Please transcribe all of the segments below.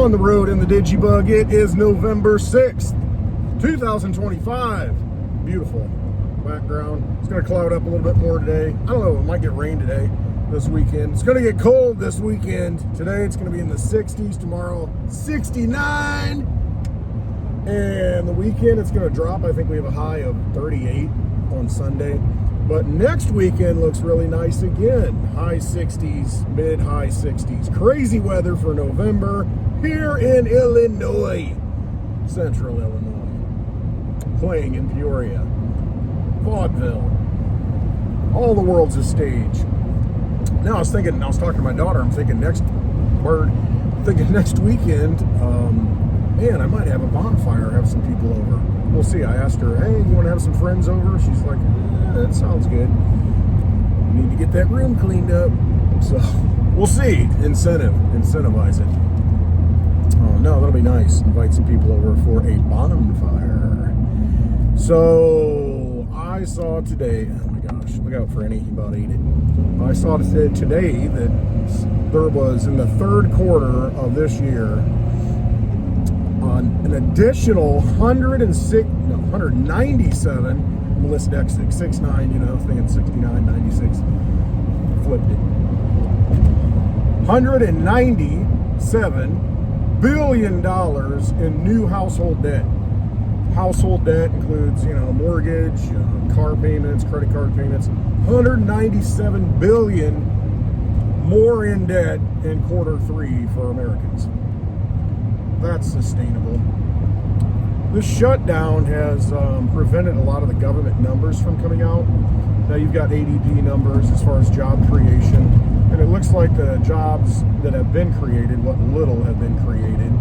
on the road in the Digibug. It is November 6th, 2025. Beautiful background. It's going to cloud up a little bit more today. I don't know, it might get rain today, this weekend. It's going to get cold this weekend. Today it's going to be in the 60s, tomorrow 69. And the weekend it's going to drop. I think we have a high of 38 on Sunday. But next weekend looks really nice again. High 60s, mid-high 60s. Crazy weather for November here in Illinois. Central Illinois. Playing in Peoria. Vaudeville. All the world's a stage. Now I was talking to my daughter, I'm thinking next weekend, man, I might have a bonfire, have some people over. We'll see. I asked her, hey, you want to have some friends over? She's like, that sounds good. We need to get that room cleaned up. So we'll see. Incentivize it. Oh no, that'll be nice. Invite some people over for a bonfire. So I saw today, oh my gosh, look out for any, he about ate it. I saw today that there was in the third quarter of this year an additional 197 Melissa Dex 69, thinking 69, 96, flipped it. $197 billion in new household debt. Household debt includes, mortgage, car payments, credit card payments. 197 billion more in debt in quarter three for Americans. That's sustainable. This shutdown has prevented a lot of the government numbers from coming out. Now you've got ADP numbers as far as job creation, and it looks like the jobs that have been created, what little have been created,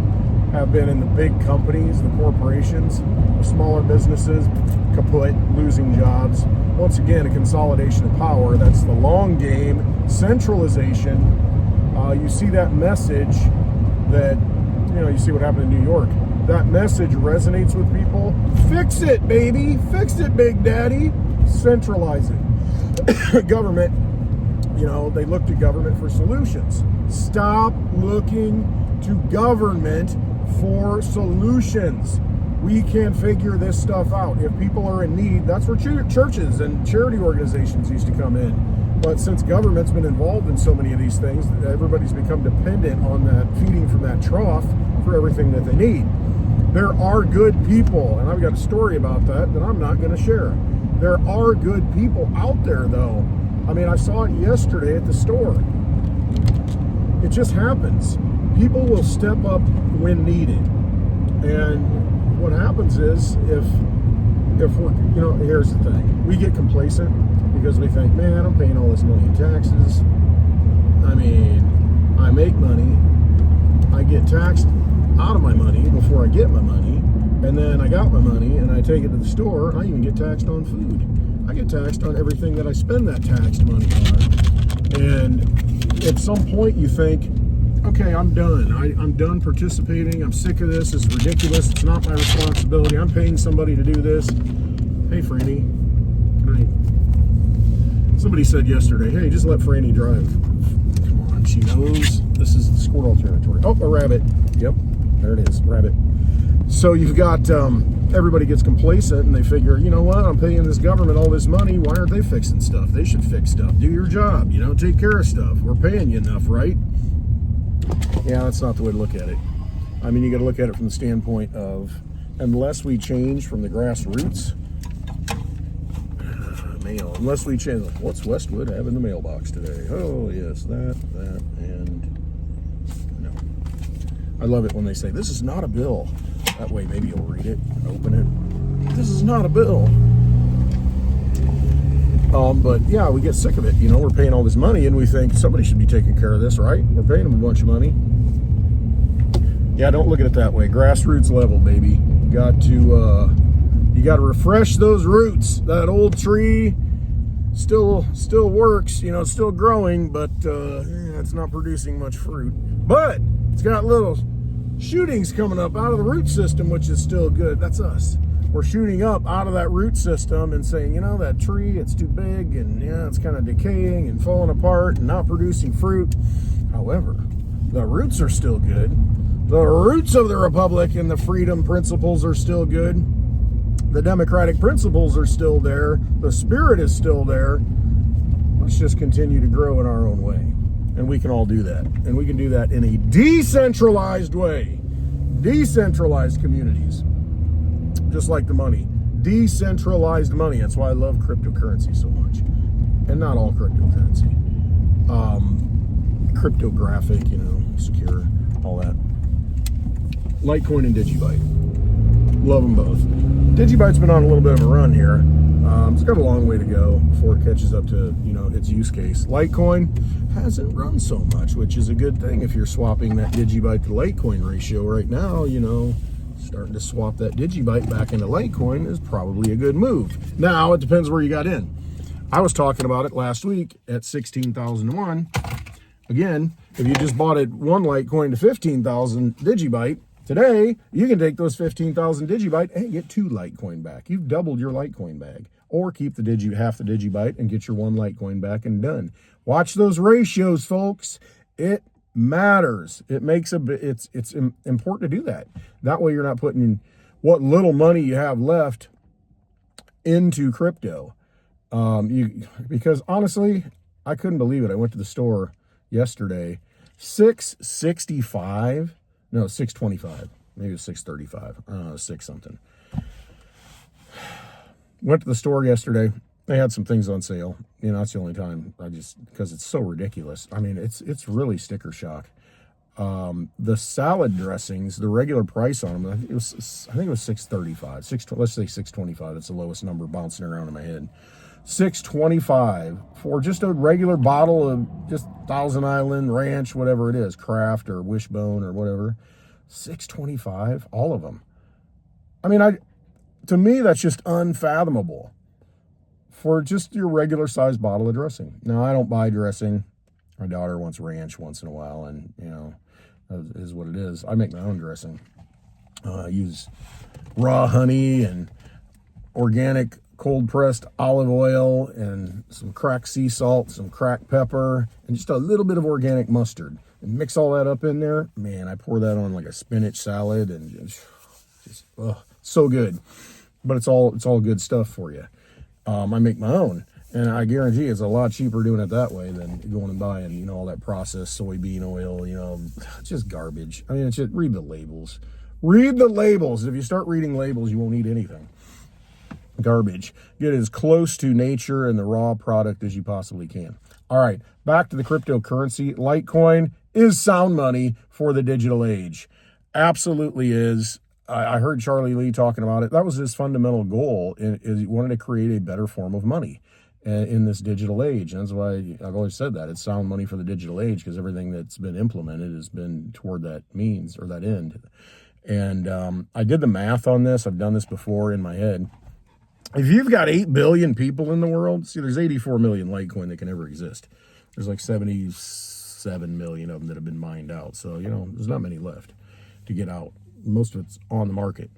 have been in the big companies, the corporations. The smaller businesses, kaput, losing jobs. Once again, a consolidation of power. That's the long game. Centralization. You see that message that, you see what happened in New York. That message resonates with people. Fix it, baby. Fix it, Big Daddy. Centralize it. Government, they look to government for solutions. Stop looking to government for solutions. We can figure this stuff out. If people are in need, that's where churches and charity organizations used to come in. But since government's been involved in so many of these things, everybody's become dependent on that, feeding from that trough for everything that they need. There are good people, and I've got a story about that I'm not going to share. There are good people out there, though. I mean, I saw it yesterday at the store. It just happens. People will step up when needed. And what happens is if we're, here's the thing. We get complacent because we think, man, I'm paying all this money in taxes. I mean, I make money. I get taxed out of my money before I get my money. And then I got my money and I take it to the store. I even get taxed on food. I get taxed on everything that I spend that taxed money on. And at some point you think, okay, I'm done. I'm done participating. I'm sick of this. It's ridiculous. It's not my responsibility. I'm paying somebody to do this. Hey, Franny. Good night. Somebody said yesterday, hey, just let Franny drive. Come on, she knows this is the squirrel territory. Oh, a rabbit. Yep, there it is, rabbit. So you've got, everybody gets complacent and they figure, you know what, I'm paying this government all this money. Why aren't they fixing stuff? They should fix stuff. Do your job, take care of stuff. We're paying you enough, right? Yeah, that's not the way to look at it. I mean, you got to look at it from the standpoint of, unless we change from the grassroots, mail, unless we change, what's Westwood have in the mailbox today? Oh, yes, that, and no. I love it when they say, this is not a bill. That way, maybe you'll read it and open it. This is not a bill. But yeah, we get sick of it. We're paying all this money and we think somebody should be taking care of this, right? We're paying them a bunch of money. Yeah, don't look at it that way. Grassroots level, baby. You got to refresh those roots. That old tree still works. It's still growing, but it's not producing much fruit. But it's got little shootings coming up out of the root system, which is still good. That's us. We're shooting up out of that root system and saying, that tree, it's too big and it's kind of decaying and falling apart and not producing fruit. However, the roots are still good. The roots of the republic and the freedom principles are still good. The democratic principles are still there. The spirit is still there. Let's just continue to grow in our own way. And we can all do that. And we can do that in a decentralized way. Decentralized communities. Just like the money. Decentralized money. That's why I love cryptocurrency so much. And not all cryptocurrency. Cryptographic, secure, all that. Litecoin and Digibyte. Love them both. Digibyte's been on a little bit of a run here. It's got a long way to go before it catches up to, its use case. Litecoin hasn't run so much, which is a good thing if you're swapping that Digibyte to Litecoin ratio right now, starting to swap that Digibyte back into Litecoin is probably a good move. Now, it depends where you got in. I was talking about it last week at 16,001. Again, if you just bought it one Litecoin to 15,000 Digibyte, today, you can take those 15,000 Digibyte and get 2 Litecoin back. You've doubled your Litecoin bag. Or keep the half the Digibyte and get your 1 Litecoin back and done. Watch those ratios, folks. It matters. It makes it's important to do that. That way you're not putting what little money you have left into crypto. Because honestly, I couldn't believe it. I went to the store yesterday, 665. No, 625. Maybe it was 635. 6 something. Went to the store yesterday. They had some things on sale. That's the only time because it's so ridiculous. I mean, it's really sticker shock. The salad dressings, the regular price on them, I think it was $6.35. Let's say $6.25. That's the lowest number bouncing around in my head. $6.25 for just a regular bottle of just Thousand Island Ranch, whatever it is, Kraft or Wishbone or whatever. $6.25, all of them. I mean, to me, that's just unfathomable for just your regular size bottle of dressing. Now, I don't buy dressing. My daughter wants ranch once in a while, and it is what it is. I make my own dressing. I use raw honey and organic cold-pressed olive oil and some cracked sea salt, some cracked pepper, and just a little bit of organic mustard. And mix all that up in there. Man, I pour that on like a spinach salad and just so good. But it's all good stuff for you. I make my own, and I guarantee it's a lot cheaper doing it that way than going and buying, all that processed soybean oil, it's just garbage. I mean, it's just read the labels. Read the labels. If you start reading labels, you won't eat anything. Garbage. Get as close to nature and the raw product as you possibly can. All right, back to the cryptocurrency. Litecoin is sound money for the digital age. Absolutely is. I heard Charlie Lee talking about it. That was his fundamental goal. Is he wanted to create a better form of money in this digital age. And that's why I've always said that. It's sound money for the digital age, because everything that's been implemented has been toward that means or that end. And I did the math on this. I've done this before in my head. If you've got 8 billion people in the world, see, there's 84 million Litecoin that can ever exist. There's like 77 million of them that have been mined out. So, there's not many left to get out. Most of it's on the market.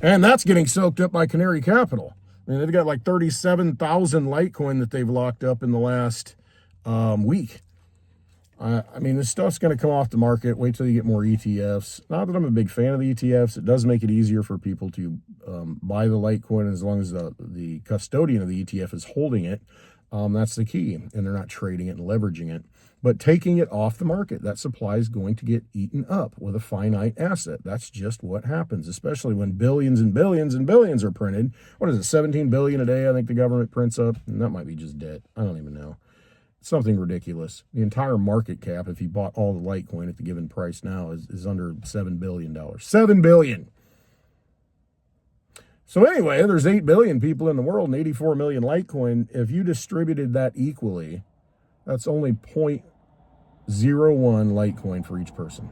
And that's getting soaked up by Canary Capital. I mean, they've got like 37,000 Litecoin that they've locked up in the last week. I mean, this stuff's going to come off the market. Wait till you get more ETFs. Not that I'm a big fan of the ETFs. It does make it easier for people to buy the Litecoin as long as the custodian of the ETF is holding it. That's the key. And they're not trading it and leveraging it. But taking it off the market, that supply is going to get eaten up with a finite asset. That's just what happens, especially when billions and billions and billions are printed. What is it, 17 billion a day I think the government prints up? And that might be just debt. I don't even know. Something ridiculous. The entire market cap, if you bought all the Litecoin at the given price now, is under $7 billion. $7 billion. So anyway, there's 8 billion people in the world and 84 million Litecoin. If you distributed that equally, that's only 0.01 Litecoin for each person.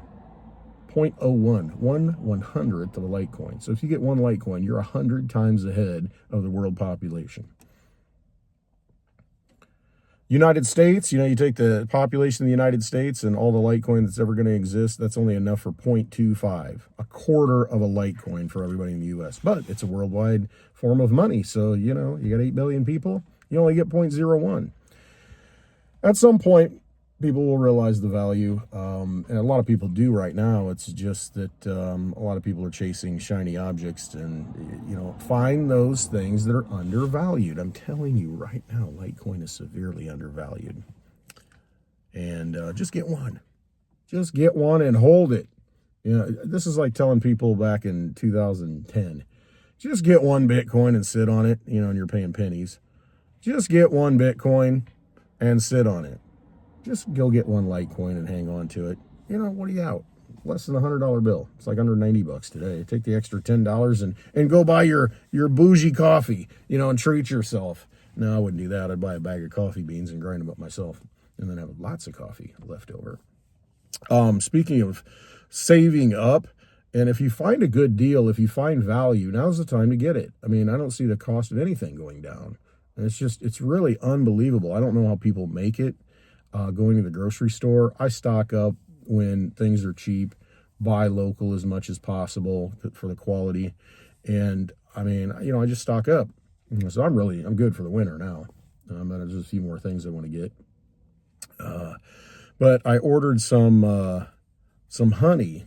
0.01, 1/100th of a Litecoin. So if you get one Litecoin, you're 100 times ahead of the world population. United States, you take the population of the United States and all the Litecoin that's ever going to exist, that's only enough for 0.25, a quarter of a Litecoin for everybody in the U.S. But it's a worldwide form of money. So, you got 8 billion people, you only get 0.01. At some point, people will realize the value, and a lot of people do right now. It's just that a lot of people are chasing shiny objects, and find those things that are undervalued. I'm telling you right now, Litecoin is severely undervalued, and just get one. Just get one and hold it. This is like telling people back in 2010, just get one Bitcoin and sit on it, and you're paying pennies. Just get one Bitcoin and sit on it. Just go get one Litecoin and hang on to it. What are you out? Less than $100 bill. It's like under $90 today. Take the extra $10 and go buy your bougie coffee, and treat yourself. No, I wouldn't do that. I'd buy a bag of coffee beans and grind them up myself, and then have lots of coffee left over. Speaking of saving up, and if you find a good deal, if you find value, now's the time to get it. I don't see the cost of anything going down. And it's really unbelievable. I don't know how people make it. Going to the grocery store, I stock up when things are cheap, buy local as much as possible for the quality. And I just stock up. So I'm good for the winter now. There's just a few more things I want to get. But I ordered some honey,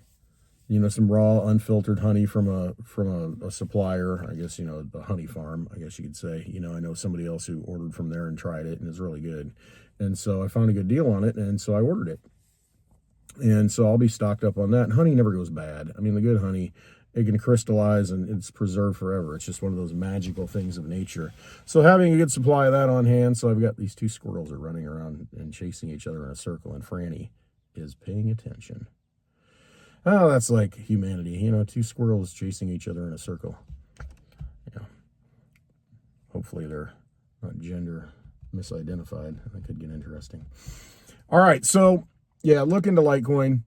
some raw unfiltered honey from a supplier, I guess, the honey farm, I guess you could say. I know somebody else who ordered from there and tried it, and it's really good. And so I found a good deal on it, and so I ordered it. And so I'll be stocked up on that. And honey never goes bad. The good honey, it can crystallize and it's preserved forever. It's just one of those magical things of nature. So having a good supply of that on hand. So I've got these two squirrels are running around and chasing each other in a circle, and Franny is paying attention. Oh, that's like humanity. Two squirrels chasing each other in a circle. Hopefully they're not gender misidentified. That could get interesting. All right, so look into Litecoin.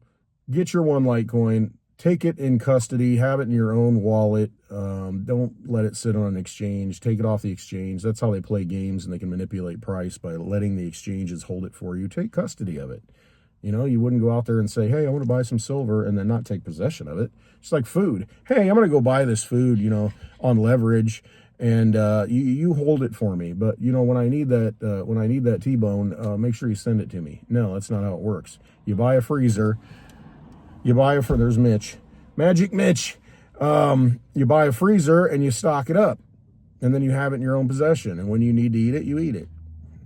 Get your one Litecoin. Take it in custody. Have it in your own wallet. Don't let it sit on an exchange. Take it off the exchange. That's how they play games, and they can manipulate price by letting the exchanges hold it for you. Take custody of it. You wouldn't go out there and say, hey, I want to buy some silver, and then not take possession of it. It's like food. Hey, I'm going to go buy this food, on leverage, and you hold it for me. But, when I need that T-bone, make sure you send it to me. No, that's not how it works. You buy a freezer. There's Mitch. Magic Mitch. You buy a freezer, and you stock it up. And then you have it in your own possession. And when you need to eat it, you eat it.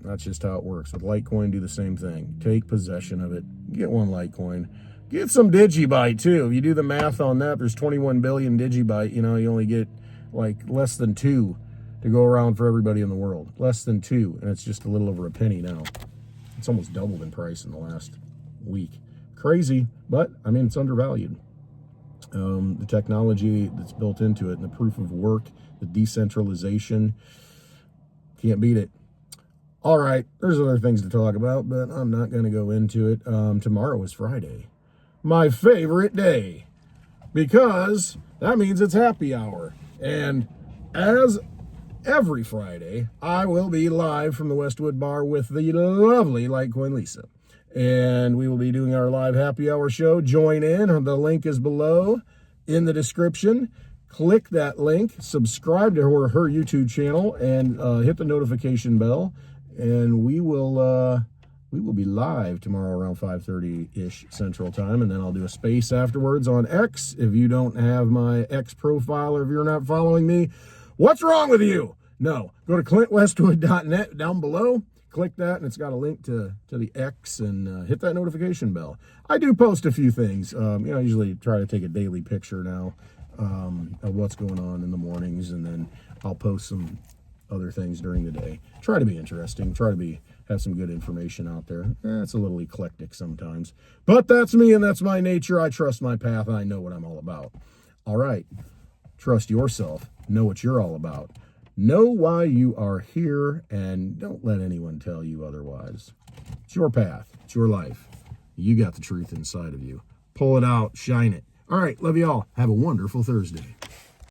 That's just how it works. With Litecoin, do the same thing. Take possession of it. Get one Litecoin. Get some Digibyte, too. If you do the math on that, there's 21 billion Digibyte. You only get, less than 2 to go around for everybody in the world. Less than 2, and it's just a little over a penny now. It's almost doubled in price in the last week. Crazy, but, it's undervalued. The technology that's built into it and the proof of work, the decentralization, can't beat it. All right, there's other things to talk about, but I'm not going to go into it. Tomorrow is Friday, my favorite day, because that means it's happy hour. And as every Friday, I will be live from the Westwood Bar with the lovely Litecoin Lisa. And we will be doing our live happy hour show. Join in. The link is below in the description. Click that link, subscribe to her YouTube channel, and hit the notification bell. And we will be live tomorrow around 5:30-ish Central Time, and then I'll do a space afterwards on X. If you don't have my X profile, or if you're not following me, what's wrong with you? No, go to clintwestwood.net down below. Click that, and it's got a link to the X, and hit that notification bell. I do post a few things. I usually try to take a daily picture now of what's going on in the mornings, and then I'll post some other things during the day. Try to be interesting. Try to have some good information out there. It's a little eclectic sometimes, but that's me and that's my nature. I trust my path. I know what I'm all about. All right. Trust yourself. Know what you're all about. Know why you are here, and don't let anyone tell you otherwise. It's your path. It's your life. You got the truth inside of you. Pull it out. Shine it. All right. Love you all. Have a wonderful Thursday.